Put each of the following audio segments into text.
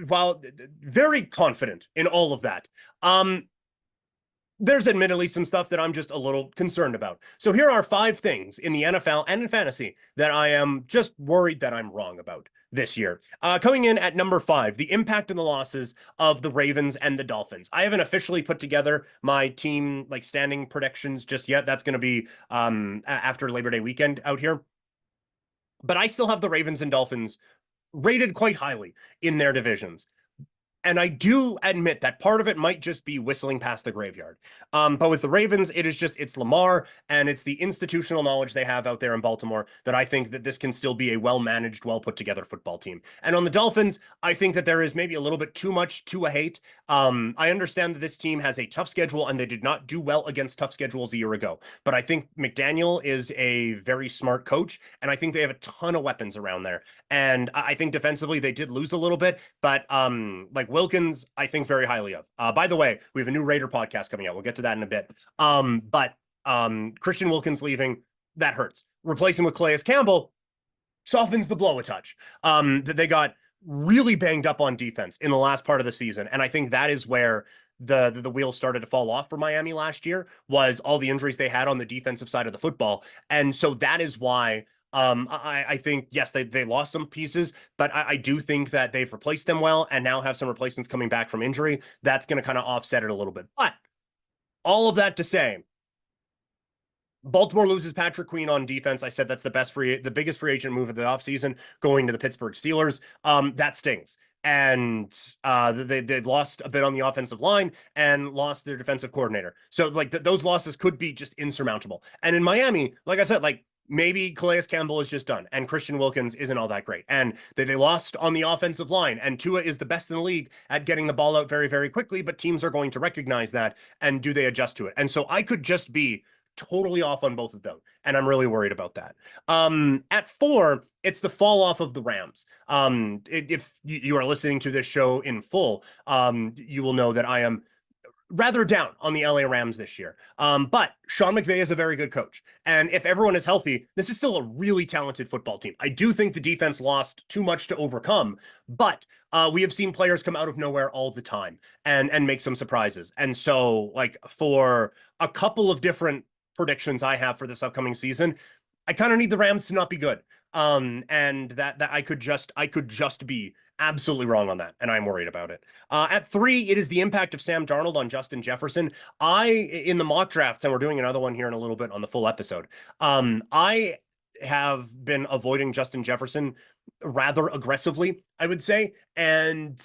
while very confident in all of that, there's admittedly some stuff that I'm just a little concerned about. So here are 5 things in the NFL and in fantasy that I am just worried that I'm wrong about this year. Coming in at number 5, the impact and the losses of the Ravens and the Dolphins. I haven't officially put together my team like standing predictions just yet. That's going to be after Labor Day weekend out here. But I still have the Ravens and Dolphins rated quite highly in their divisions. And I do admit that part of it might just be whistling past the graveyard. But with the Ravens, it's Lamar and it's the institutional knowledge they have out there in Baltimore that I think that this can still be a well-managed, well-put-together football team. And on the Dolphins, I think that there is maybe a little bit too much to a hate. I understand that this team has a tough schedule and they did not do well against tough schedules a year ago. But I think McDaniel is a very smart coach, and I think they have a ton of weapons around there. And I think defensively they did lose a little bit, but like Wilkins, I think very highly of. By the way, we have a new Raider podcast coming out. We'll get to that in a bit. But Christian Wilkins leaving, that hurts. Replacing with Calais Campbell softens the blow a touch. That they got really banged up on defense in the last part of the season. And I think that is where the wheels started to fall off for Miami last year, was all the injuries they had on the defensive side of the football. And so that is why I think, yes, they lost some pieces, but I do think that they've replaced them well and now have some replacements coming back from injury. That's going to kind of offset it a little bit. But all of that to say, Baltimore loses Patrick Queen on defense. I said that's the biggest free agent move of the offseason, going to the Pittsburgh Steelers. That stings. And they lost a bit on the offensive line and lost their defensive coordinator. So like those losses could be just insurmountable. And in Miami, like I said, like maybe Calais Campbell is just done and Christian Wilkins isn't all that great. And they lost on the offensive line, and Tua is the best in the league at getting the ball out very, very quickly, but teams are going to recognize that. And do they adjust to it? And so I could just be totally off on both of them, and I'm really worried about that. At 4, it's the fall off of the Rams. If you are listening to this show in full, you will know that I am rather down on the LA Rams this year. But Sean McVay is a very good coach. And if everyone is healthy, this is still a really talented football team. I do think the defense lost too much to overcome, but we have seen players come out of nowhere all the time and make some surprises. And so like for a couple of different predictions I have for this upcoming season, I kind of need the Rams to not be good. And that I could just be absolutely wrong on that, and I'm worried about it. At 3, it is the impact of Sam Darnold on Justin Jefferson. In the mock drafts, and we're doing another one here in a little bit on the full episode, I have been avoiding Justin Jefferson rather aggressively, I would say. And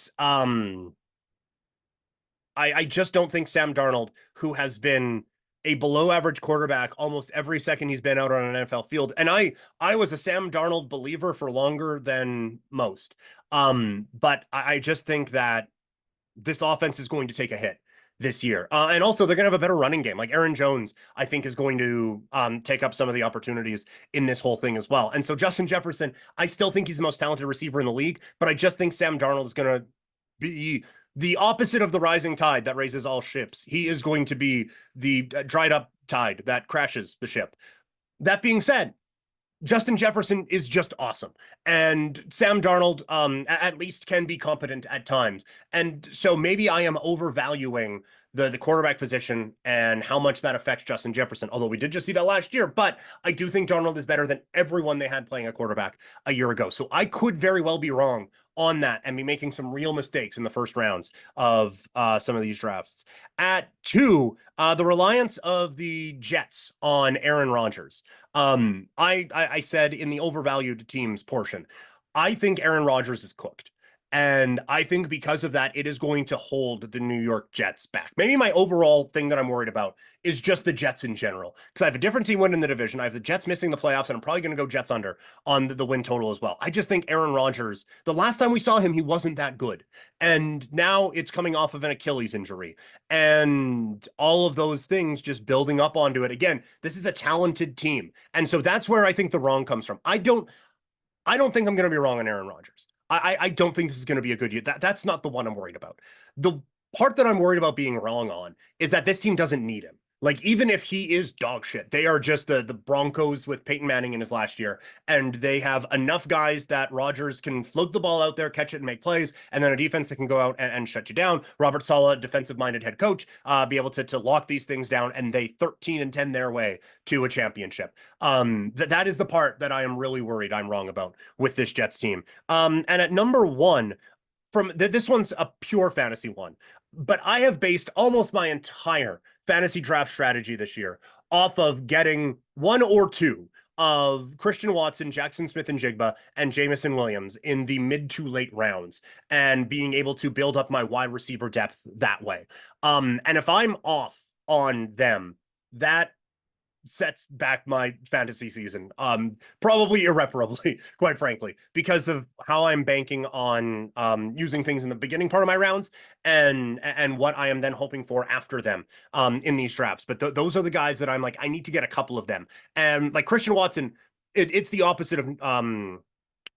I just don't think Sam Darnold, who has been a below average quarterback almost every second he's been out on an NFL field. And I was a Sam Darnold believer for longer than most. But I just think that this offense is going to take a hit this year. And also they're going to have a better running game. Like Aaron Jones, I think, is going to take up some of the opportunities in this whole thing as well. And so Justin Jefferson, I still think he's the most talented receiver in the league, but I just think Sam Darnold is going to be the opposite of the rising tide that raises all ships. He is going to be the dried up tide that crashes the ship. That being said, Justin Jefferson is just awesome. And Sam Darnold at least can be competent at times. And so maybe I am overvaluing the quarterback position and how much that affects Justin Jefferson, although we did just see that last year. But I do think Darnold is better than everyone they had playing a quarterback a year ago. So I could very well be wrong on that and be making some real mistakes in the first rounds of some of these drafts. At 2, the reliance of the Jets on Aaron Rodgers. I said in the overvalued teams portion, I think Aaron Rodgers is cooked. And I think because of that, it is going to hold the New York Jets back. Maybe my overall thing that I'm worried about is just the Jets in general, because I have a different team winning the division. I have the Jets missing the playoffs, and I'm probably going to go Jets under on the win total as well. I just think Aaron Rodgers, the last time we saw him, he wasn't that good. And now it's coming off of an Achilles injury. And all of those things just building up onto it. Again, this is a talented team. And so that's where I think the wrong comes from. I don't think I'm going to be wrong on Aaron Rodgers. I don't think this is going to be a good year. That's not the one I'm worried about. The part that I'm worried about being wrong on is that this team doesn't need him. Like, even if he is dog shit, they are just the Broncos with Peyton Manning in his last year, and they have enough guys that Rodgers can float the ball out there, catch it, and make plays, and then a defense that can go out and shut you down. Robert Saleh, defensive-minded head coach, be able to lock these things down, and they 13-10 their way to a championship. That is the part that I am really worried I'm wrong about with this Jets team. And at number one, this one's a pure fantasy one, but I have based almost my entire fantasy draft strategy this year off of getting one or two of Christian Watson, Jackson Smith-Njigba, and Jameson Williams in the mid to late rounds, and being able to build up my wide receiver depth that way. And if I'm off on them, that sets back my fantasy season, probably irreparably, quite frankly, because of how I'm banking on using things in the beginning part of my rounds, and what I am then hoping for after them in these drafts. But those are the guys that I'm like, I need to get a couple of them. And like Christian Watson, it's the opposite of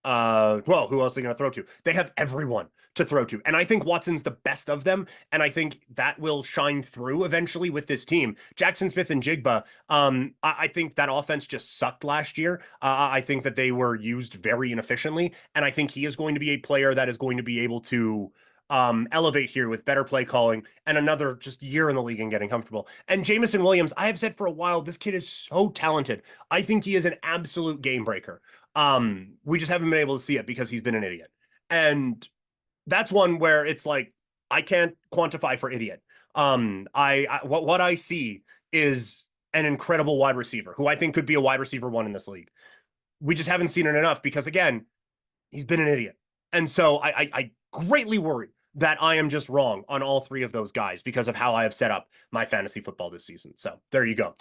well, who else are they going to throw to? They have everyone to throw to. And I think Watson's the best of them. And I think that will shine through eventually with this team. Jackson Smith-Njigba, I think that offense just sucked last year. I think that they were used very inefficiently. And I think he is going to be a player that is going to be able to elevate here with better play calling and another just year in the league and getting comfortable. And Jameson Williams, I have said for a while, this kid is so talented. I think he is an absolute game breaker. We just haven't been able to see it because he's been an idiot. And that's one where it's like, I can't quantify for idiot. What I see is an incredible wide receiver who I think could be a wide receiver one in this league. We just haven't seen it enough because, again, he's been an idiot. And so I greatly worry that I am just wrong on all three of those guys because of how I have set up my fantasy football this season. So there you go.